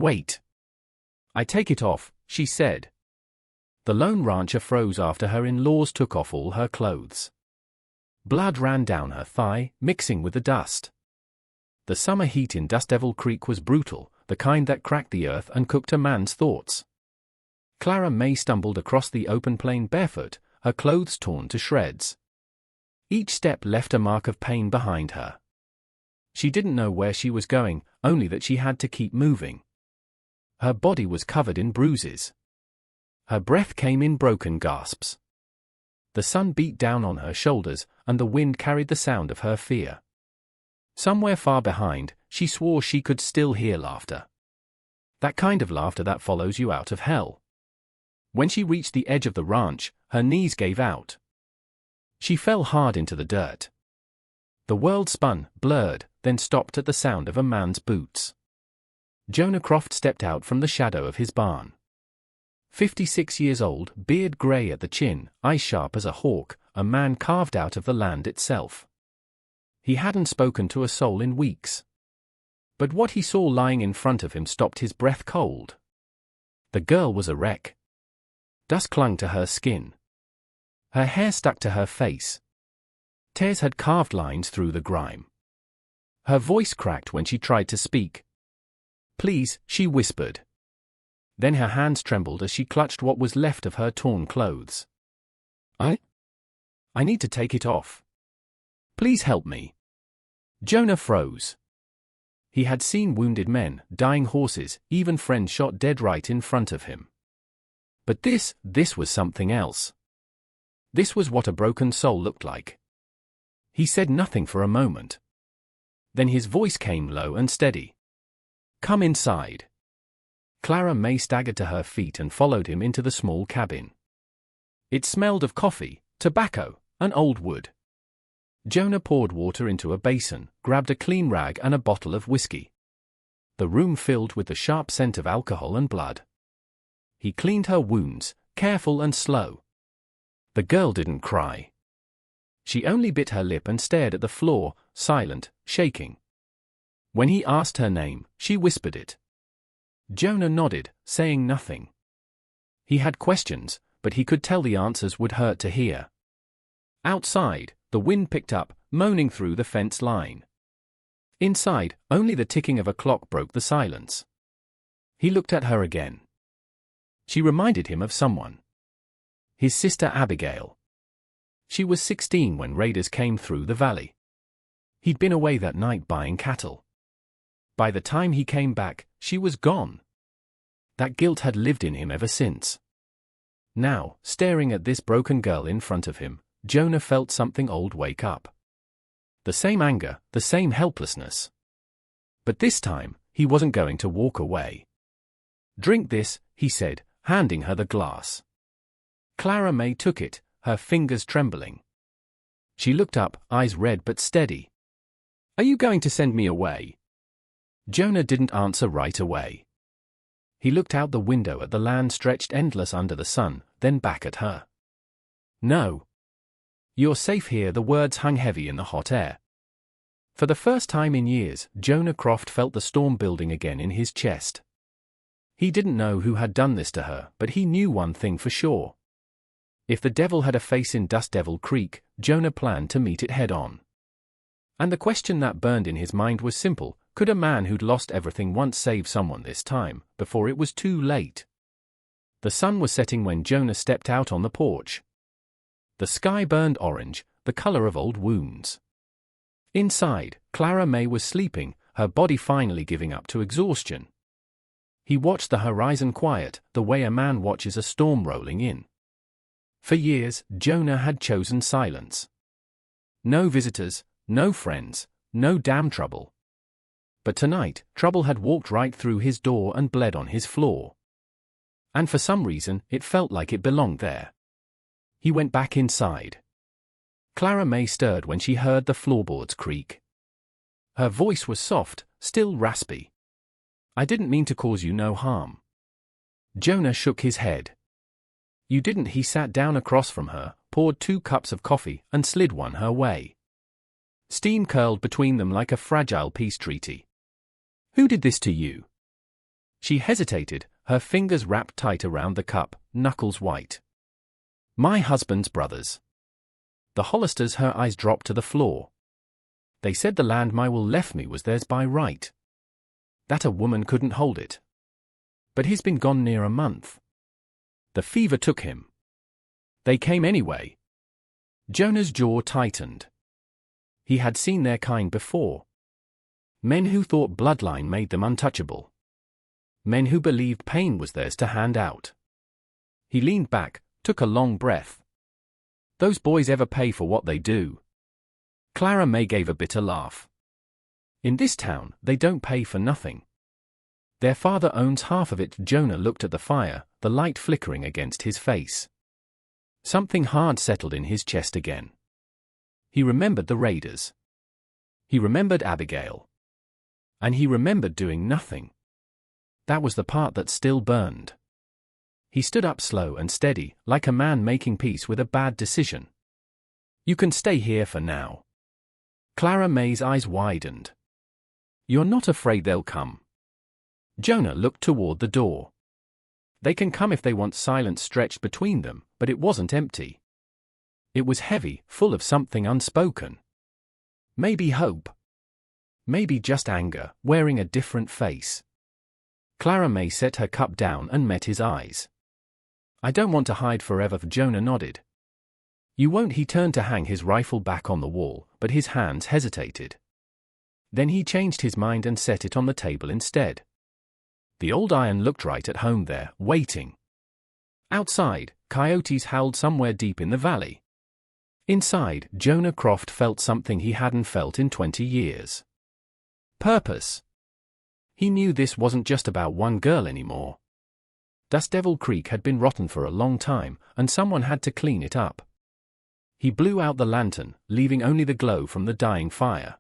Wait. I take it off, she said. The lone rancher froze after her in-laws took off all her clothes. Blood ran down her thigh, mixing with the dust. The summer heat in Dust Devil Creek was brutal, the kind that cracked the earth and cooked a man's thoughts. Clara May stumbled across the open plain barefoot, her clothes torn to shreds. Each step left a mark of pain behind her. She didn't know where she was going, only that she had to keep moving. Her body was covered in bruises. Her breath came in broken gasps. The sun beat down on her shoulders, and the wind carried the sound of her fear. Somewhere far behind, she swore she could still hear laughter. That kind of laughter that follows you out of hell. When she reached the edge of the ranch, her knees gave out. She fell hard into the dirt. The world spun, blurred, then stopped at the sound of a man's boots. Jonah Croft stepped out from the shadow of his barn. 56 years old, beard gray at the chin, eyes sharp as a hawk, a man carved out of the land itself. He hadn't spoken to a soul in weeks. But what he saw lying in front of him stopped his breath cold. The girl was a wreck. Dust clung to her skin. Her hair stuck to her face. Tears had carved lines through the grime. Her voice cracked when she tried to speak. "Please," she whispered. Then her hands trembled as she clutched what was left of her torn clothes. I need to take it off. Please help me." Jonah froze. He had seen wounded men, dying horses, even friends shot dead right in front of him. But this was something else. This was what a broken soul looked like. He said nothing for a moment. Then his voice came low and steady. "Come inside." Clara May staggered to her feet and followed him into the small cabin. It smelled of coffee, tobacco, and old wood. Jonah poured water into a basin, grabbed a clean rag and a bottle of whiskey. The room filled with the sharp scent of alcohol and blood. He cleaned her wounds, careful and slow. The girl didn't cry. She only bit her lip and stared at the floor, silent, shaking. When he asked her name, she whispered it. Jonah nodded, saying nothing. He had questions, but he could tell the answers would hurt to hear. Outside, the wind picked up, moaning through the fence line. Inside, only the ticking of a clock broke the silence. He looked at her again. She reminded him of someone. His sister Abigail. She was 16 when raiders came through the valley. He'd been away that night buying cattle. By the time he came back, she was gone. That guilt had lived in him ever since. Now, staring at this broken girl in front of him, Jonah felt something old wake up. The same anger, the same helplessness. But this time, he wasn't going to walk away. "Drink this," he said, handing her the glass. Clara May took it, her fingers trembling. She looked up, eyes red but steady. "Are you going to send me away?" Jonah didn't answer right away. He looked out the window at the land stretched endless under the sun, then back at her. "No. You're safe here." The words hung heavy in the hot air. For the first time in years, Jonah Croft felt the storm building again in his chest. He didn't know who had done this to her, but he knew one thing for sure. If the devil had a face in Dust Devil Creek, Jonah planned to meet it head-on. And the question that burned in his mind was simple: could a man who'd lost everything once save someone this time, before it was too late? The sun was setting when Jonah stepped out on the porch. The sky burned orange, the color of old wounds. Inside, Clara May was sleeping, her body finally giving up to exhaustion. He watched the horizon quiet, the way a man watches a storm rolling in. For years, Jonah had chosen silence. No visitors, no friends, no damn trouble. But tonight, trouble had walked right through his door and bled on his floor. And for some reason, it felt like it belonged there. He went back inside. Clara May stirred when she heard the floorboards creak. Her voice was soft, still raspy. "I didn't mean to cause you no harm." Jonah shook his head. "You didn't." He sat down across from her, poured 2 cups of coffee, and slid one her way. Steam curled between them like a fragile peace treaty. "Who did this to you?" She hesitated, her fingers wrapped tight around the cup, knuckles white. My husband's brothers. The Hollisters. Her eyes dropped to the floor. They said the land my will left me was theirs by right. That a woman couldn't hold it. But he's been gone near a month. The fever took him. They came anyway. Jonah's jaw tightened. He had seen their kind before. Men who thought bloodline made them untouchable. Men who believed pain was theirs to hand out. He leaned back, took a long breath. Those boys ever pay for what they do? Clara May gave a bitter laugh. In this town, they don't pay for nothing. Their father owns half of it. Jonah looked at the fire, the light flickering against his face. Something hard settled in his chest again. He remembered the raiders. He remembered Abigail. And he remembered doing nothing. That was the part that still burned. He stood up slow and steady, like a man making peace with a bad decision. You can stay here for now. Clara May's eyes widened. You're not afraid they'll come? Jonah looked toward the door. They can come if they want. Silence stretched between them, but it wasn't empty. It was heavy, full of something unspoken. Maybe hope. Maybe just anger, wearing a different face. Clara May set her cup down and met his eyes. I don't want to hide forever. Jonah nodded. You won't. He turned to hang his rifle back on the wall, but his hands hesitated. Then he changed his mind and set it on the table instead. The old iron looked right at home there, waiting. Outside, coyotes howled somewhere deep in the valley. Inside, Jonah Croft felt something he hadn't felt in 20 years. Purpose. He knew this wasn't just about one girl anymore. Dust Devil Creek had been rotten for a long time, and someone had to clean it up. He blew out the lantern, leaving only the glow from the dying fire.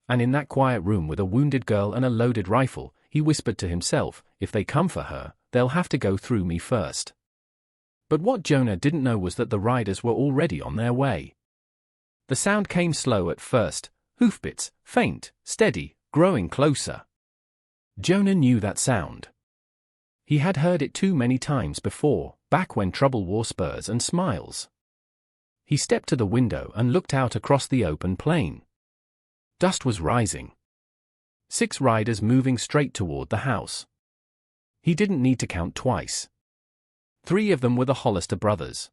And in that quiet room with a wounded girl and a loaded rifle, he whispered to himself, if they come for her, they'll have to go through me first. But what Jonah didn't know was that the riders were already on their way. The sound came slow at first, hoofbeats, faint, steady, growing closer. Jonah knew that sound. He had heard it too many times before, back when trouble wore spurs and smiles. He stepped to the window and looked out across the open plain. Dust was rising. 6 riders moving straight toward the house. He didn't need to count twice. 3 of them were the Hollister brothers.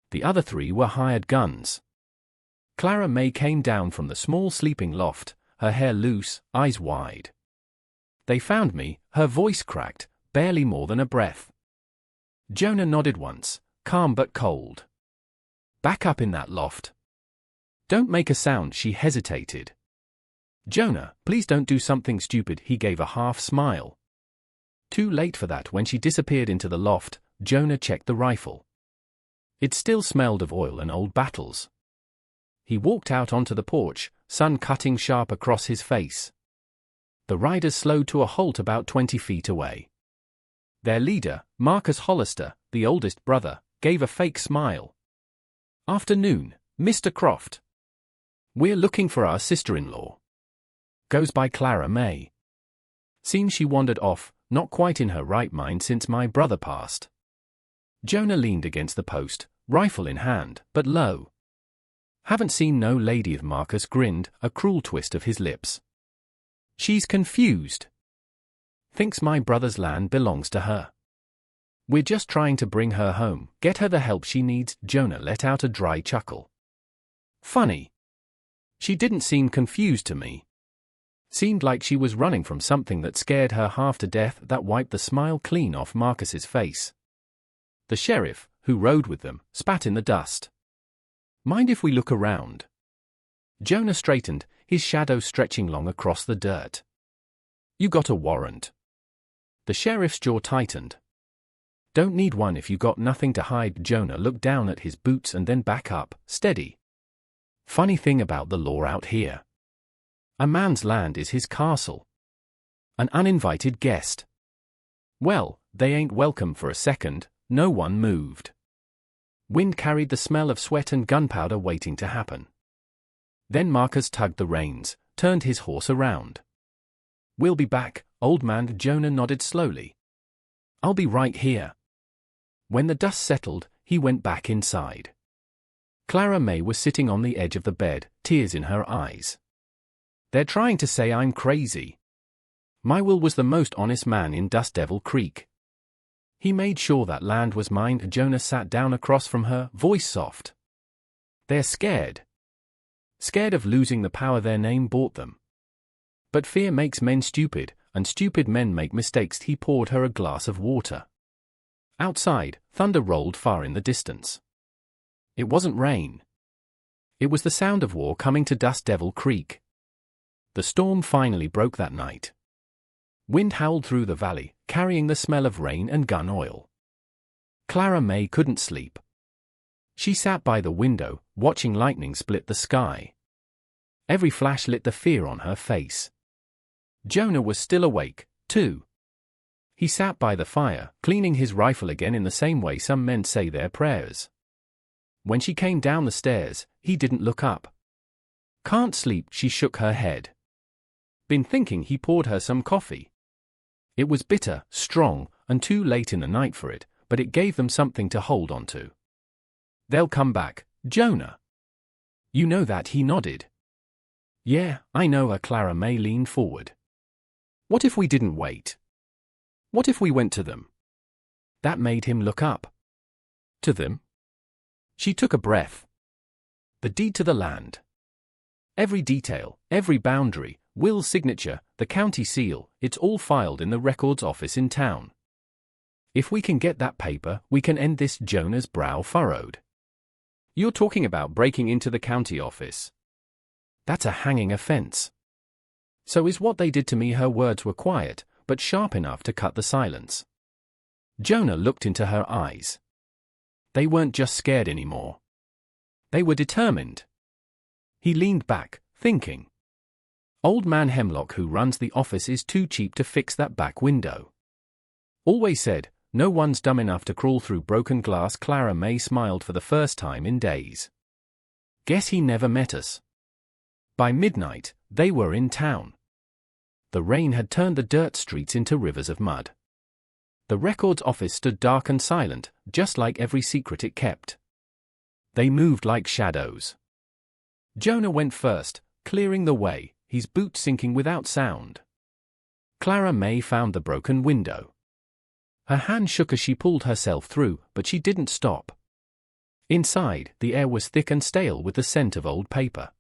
The other 3 were hired guns. Clara May came down from the small sleeping loft, her hair loose, eyes wide. They found me, her voice cracked, barely more than a breath. Jonah nodded once, calm but cold. Back up in that loft. Don't make a sound. She hesitated. Jonah, please don't do something stupid. He gave a half smile. Too late for that. When she disappeared into the loft, Jonah checked the rifle. It still smelled of oil and old battles. He walked out onto the porch, sun cutting sharp across his face. The riders slowed to a halt about 20 feet away. Their leader, Marcus Hollister, the oldest brother, gave a fake smile. Afternoon, Mr. Croft. We're looking for our sister-in-law. Goes by Clara May. Seems she wandered off, not quite in her right mind since my brother passed. Jonah leaned against the post, rifle in hand, but low. Haven't seen no lady. Marcus grinned, a cruel twist of his lips. She's confused. Thinks my brother's land belongs to her. We're just trying to bring her home, get her the help she needs. Jonah let out a dry chuckle. Funny. She didn't seem confused to me. Seemed like she was running from something that scared her half to death. That wiped the smile clean off Marcus's face. The sheriff, who rode with them, spat in the dust. Mind if we look around? Jonah straightened, his shadow stretching long across the dirt. You got a warrant? The sheriff's jaw tightened. Don't need one if you got nothing to hide. Jonah looked down at his boots and then back up, steady. Funny thing about the law out here. A man's land is his castle. An uninvited guest. Well, they ain't welcome for a second. No one moved. Wind carried the smell of sweat and gunpowder waiting to happen. Then Marcus tugged the reins, turned his horse around. We'll be back, Old Man Jonah nodded slowly. "I'll be right here." When the dust settled, he went back inside. Clara May was sitting on the edge of the bed, tears in her eyes. "They're trying to say I'm crazy." My Will was the most honest man in Dust Devil Creek. He made sure that land was mine. Jonah sat down across from her, voice soft. "They're scared. Scared of losing the power their name bought them. But fear makes men stupid, and stupid men make mistakes." He poured her a glass of water. Outside, thunder rolled far in the distance. It wasn't rain. It was the sound of war coming to Dust Devil Creek. The storm finally broke that night. Wind howled through the valley, carrying the smell of rain and gun oil. Clara May couldn't sleep. She sat by the window, watching lightning split the sky. Every flash lit the fear on her face. Jonah was still awake, too. He sat by the fire, cleaning his rifle again in the same way some men say their prayers. When she came down the stairs, he didn't look up. "Can't sleep," she shook her head. "Been thinking." He poured her some coffee. It was bitter, strong, and too late in the night for it, but it gave them something to hold on to. "They'll come back, Jonah. You know that." He nodded. "Yeah, I know." Clara May leaned forward. "What if we didn't wait? What if we went to them?" That made him look up. "To them?" She took a breath. "The deed to the land. Every detail, every boundary, Will's signature, the county seal, it's all filed in the records office in town. If we can get that paper, we can end this." Jonah's brow furrowed. "You're talking about breaking into the county office? That's a hanging offense." "So is what they did to me." Her words were quiet, but sharp enough to cut the silence. Jonah looked into her eyes. They weren't just scared anymore. They were determined. He leaned back, thinking. Old Man Hemlock, who runs the office, is too cheap to fix that back window. Always said, no one's dumb enough to crawl through broken glass. Clara May smiled for the first time in days. Guess he never met us. By midnight, they were in town. The rain had turned the dirt streets into rivers of mud. The records office stood dark and silent, just like every secret it kept. They moved like shadows. Jonah went first, clearing the way, his boots sinking without sound. Clara May found the broken window. Her hand shook as she pulled herself through, but she didn't stop. Inside, the air was thick and stale with the scent of old paper.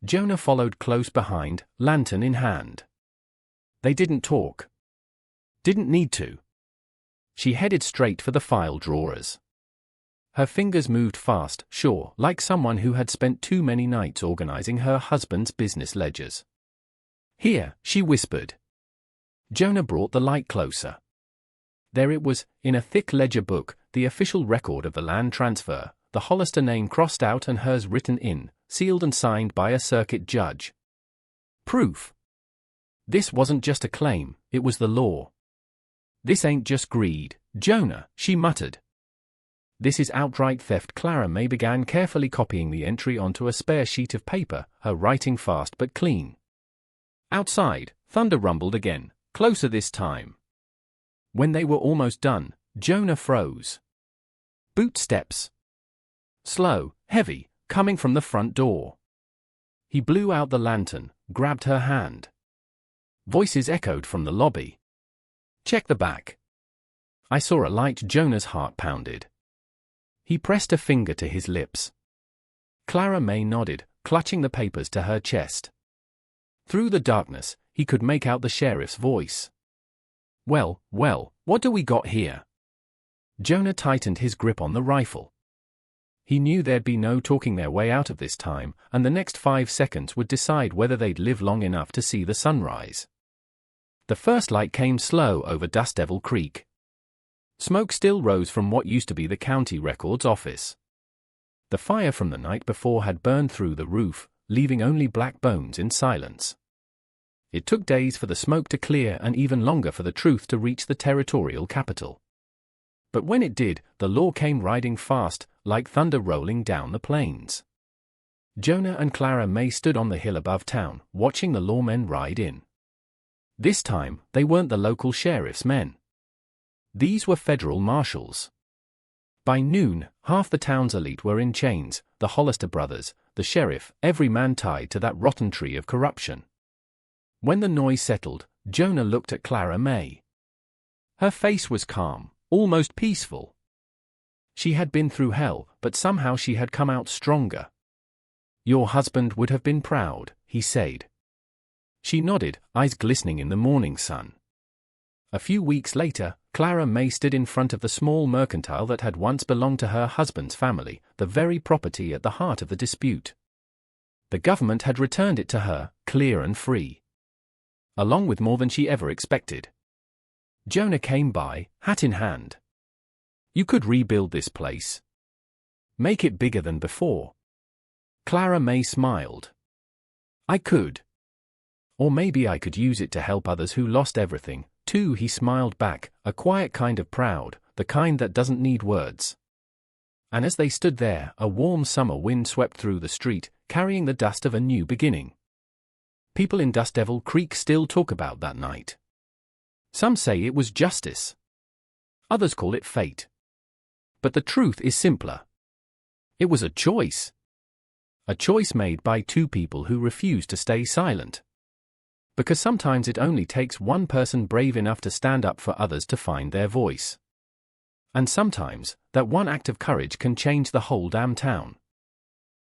Jonah followed close behind, lantern in hand. They didn't talk. Didn't need to. She headed straight for the file drawers. Her fingers moved fast, sure, like someone who had spent too many nights organizing her husband's business ledgers. Here, she whispered. Jonah brought the light closer. There it was, in a thick ledger book, the official record of the land transfer, the Hollister name crossed out and hers written in, sealed and signed by a circuit judge. Proof. This wasn't just a claim, it was the law. This ain't just greed, Jonah, she muttered. This is outright theft. Clara May began carefully copying the entry onto a spare sheet of paper, her writing fast but clean. Outside, thunder rumbled again, closer this time. When they were almost done, Jonah froze. Boot steps. Slow, heavy, coming from the front door. He blew out the lantern, grabbed her hand. Voices echoed from the lobby. Check the back. I saw a light. Jonah's heart pounded. He pressed a finger to his lips. Clara May nodded, clutching the papers to her chest. Through the darkness, he could make out the sheriff's voice. Well, what do we got here? Jonah tightened his grip on the rifle. He knew there'd be no talking their way out of this time, and the next 5 seconds would decide whether they'd live long enough to see the sunrise. The first light came slow over Dust Devil Creek. Smoke still rose from what used to be the county records office. The fire from the night before had burned through the roof, leaving only black bones in silence. It took days for the smoke to clear and even longer for the truth to reach the territorial capital. But when it did, the law came riding fast, like thunder rolling down the plains. Jonah and Clara May stood on the hill above town, watching the lawmen ride in. This time, they weren't the local sheriff's men. These were federal marshals. By noon, half the town's elite were in chains, the Hollister brothers, the sheriff, every man tied to that rotten tree of corruption. When the noise settled, Jonah looked at Clara May. Her face was calm, almost peaceful. She had been through hell, but somehow she had come out stronger. "Your husband would have been proud," he said. She nodded, eyes glistening in the morning sun. A few weeks later, Clara May stood in front of the small mercantile that had once belonged to her husband's family, the very property at the heart of the dispute. The government had returned it to her, clear and free. Along with more than she ever expected. Jonah came by, hat in hand. "You could rebuild this place. Make it bigger than before." Clara May smiled. "I could. Or maybe I could use it to help others who lost everything, too," he smiled back, a quiet kind of proud, the kind that doesn't need words. And as they stood there, a warm summer wind swept through the street, carrying the dust of a new beginning. People in Dust Devil Creek still talk about that night. Some say it was justice. Others call it fate. But the truth is simpler. It was a choice. A choice made by two people who refused to stay silent. Because sometimes it only takes one person brave enough to stand up for others to find their voice. And sometimes, that one act of courage can change the whole damn town.